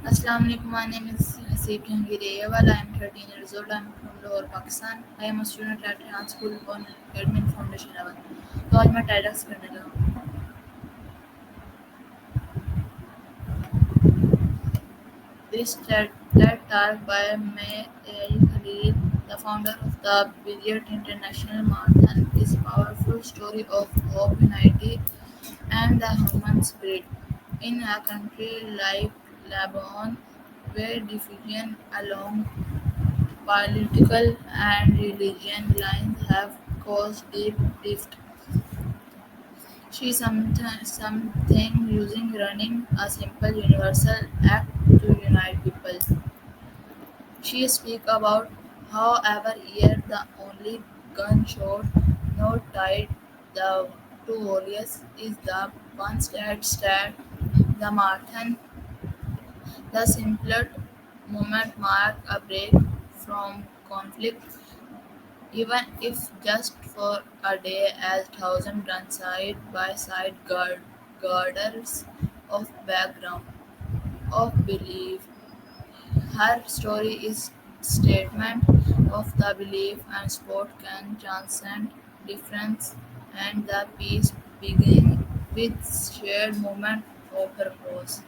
Assalamualaikum. My name is Hasib Jahangir. I am 13 years old. I am from Lahore, Pakistan. I am a student at Rehan School on Admin Foundation level. तो आज मैं TEDx करने लगा. This TED Talk by May Khalil, the founder of the Billiard International Marathon, is a powerful story of hope, unity, and the human spirit. In a country like Lebanon, where division along political and religion lines have caused deep rift, she something using running a simple universal act to unite people. She speaks about how every year the only gunshot not tied the two warriors is the ones that start the marathon. The simplest moment mark a break from conflict, even if just for a day, as thousands run side by side, girders of background of belief. Her story is statement of the belief and sport can transcend difference and the peace begin with shared moment of purpose.